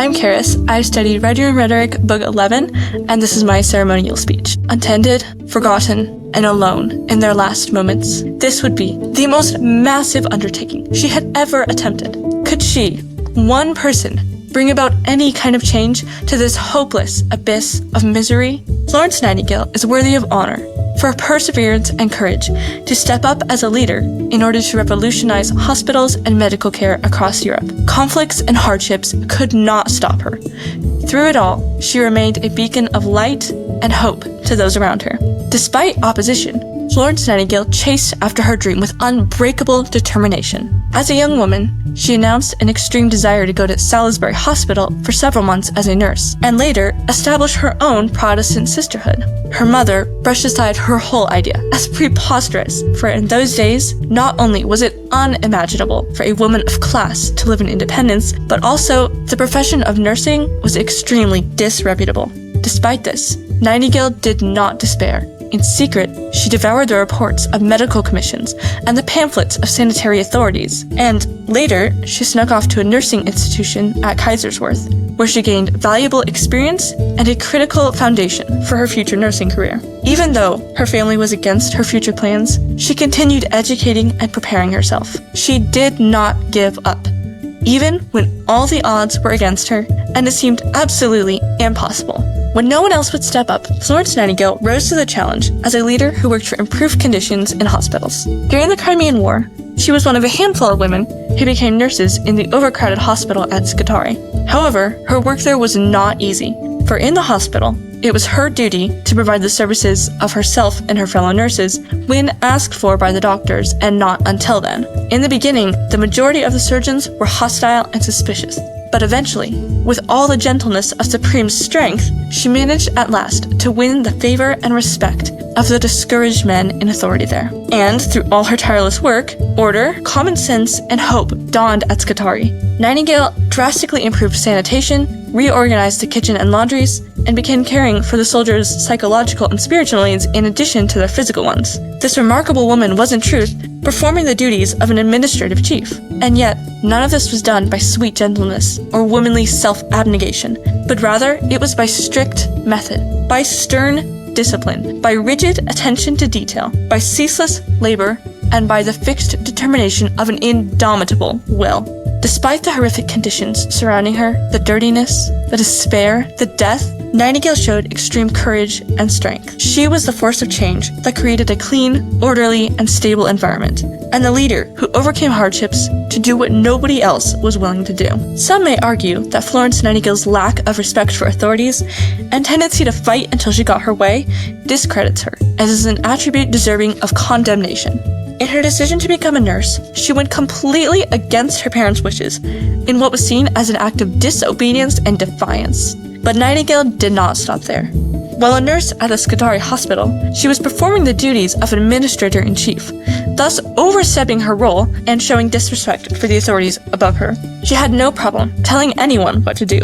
I'm Karis. I studied Writing and Rhetoric, Book 11, and this is my ceremonial speech. Untended, forgotten, and alone in their last moments. This would be the most massive undertaking she had ever attempted. Could she, one person, bring about any kind of change to this hopeless abyss of misery? Florence Nightingale is worthy of honor for her perseverance and courage to step up as a leader in order to revolutionize hospitals and medical care across Europe. Conflicts and hardships could not stop her. Through it all, she remained a beacon of light and hope to those around her. Despite opposition, Florence Nightingale chased after her dream with unbreakable determination. As a young woman, she announced an extreme desire to go to Salisbury Hospital for several months as a nurse, and later established her own Protestant sisterhood. Her mother brushed aside her whole idea as preposterous, for in those days, not only was it unimaginable for a woman of class to live in independence, but also the profession of nursing was extremely disreputable. Despite this, Nightingale did not despair. In secret, she devoured the reports of medical commissions and the pamphlets of sanitary authorities, and later she snuck off to a nursing institution at Kaiserswerth, where she gained valuable experience and a critical foundation for her future nursing career. Even though her family was against her future plans, she continued educating and preparing herself. She did not give up, even when all the odds were against her and it seemed absolutely impossible. When no one else would step up, Florence Nightingale rose to the challenge as a leader who worked for improved conditions in hospitals. During the Crimean War, she was one of a handful of women who became nurses in the overcrowded hospital at Scholé. However, her work there was not easy, for in the hospital, it was her duty to provide the services of herself and her fellow nurses when asked for by the doctors, and not until then. In the beginning, the majority of the surgeons were hostile and suspicious. But eventually, with all the gentleness of supreme strength, she managed at last to win the favor and respect of the discouraged men in authority there. And through all her tireless work, order, common sense, and hope dawned at Scutari. Nightingale drastically improved sanitation, reorganized the kitchen and laundries, and began caring for the soldiers' psychological and spiritual needs in addition to their physical ones. This remarkable woman was, in truth, performing the duties of an administrative chief. And yet, none of this was done by sweet gentleness or womanly self-abnegation, but rather it was by strict method, by stern discipline, by rigid attention to detail, by ceaseless labor, and by the fixed determination of an indomitable will. Despite the horrific conditions surrounding her, the dirtiness, the despair, the death, Nightingale showed extreme courage and strength. She was the force of change that created a clean, orderly, and stable environment, and the leader who overcame hardships to do what nobody else was willing to do. Some may argue that Florence Nightingale's lack of respect for authorities and tendency to fight until she got her way discredits her, as is an attribute deserving of condemnation. In her decision to become a nurse, she went completely against her parents' wishes in what was seen as an act of disobedience and defiance. But Nightingale did not stop there. While a nurse at the Scutari Hospital, she was performing the duties of administrator-in-chief, thus overstepping her role and showing disrespect for the authorities above her. She had no problem telling anyone what to do,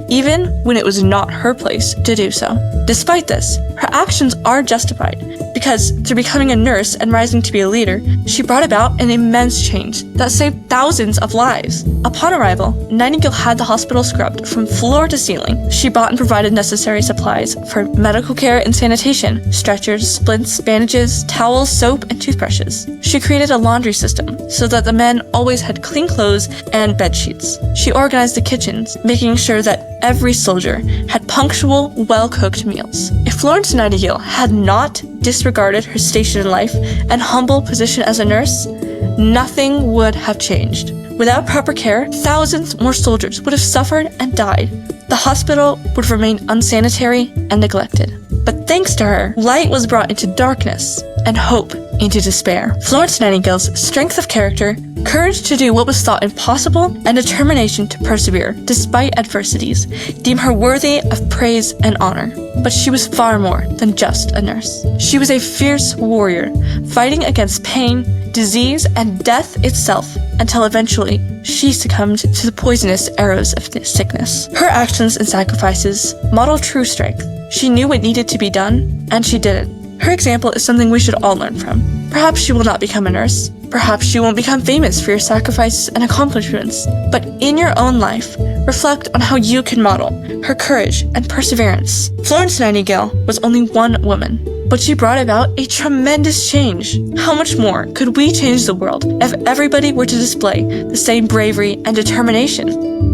even when it was not her place to do so. Despite this, her actions are justified, because through becoming a nurse and rising to be a leader, she brought about an immense change that saved thousands of lives. Upon arrival, Nightingale had the hospital scrubbed from floor to ceiling. She bought and provided necessary supplies for medical care and sanitation: stretchers, splints, bandages, towels, soap, and toothbrushes. She created a laundry system so that the men always had clean clothes and bed sheets. She organized the kitchens, making sure that every soldier had punctual, well-cooked meals. If Florence Nightingale had not disregarded her station in life and humble position as a nurse, nothing would have changed. Without proper care, thousands more soldiers would have suffered and died. The hospital would have remained unsanitary and neglected. But thanks to her, light was brought into darkness and hope into despair. Florence Nightingale's strength of character, courage to do what was thought impossible, and determination to persevere despite adversities deem her worthy of praise and honor. But she was far more than just a nurse. She was a fierce warrior, fighting against pain, disease, and death itself, until eventually she succumbed to the poisonous arrows of sickness. Her actions and sacrifices model true strength. She knew what needed to be done, and she did it. Her example is something we should all learn from. Perhaps she will not become a nurse. Perhaps you won't become famous for your sacrifices and accomplishments. But in your own life, Reflect on how you can model her courage and perseverance. Florence Nightingale was only one woman, but she brought about a tremendous change. How much more could we change the world if everybody were to display the same bravery and determination?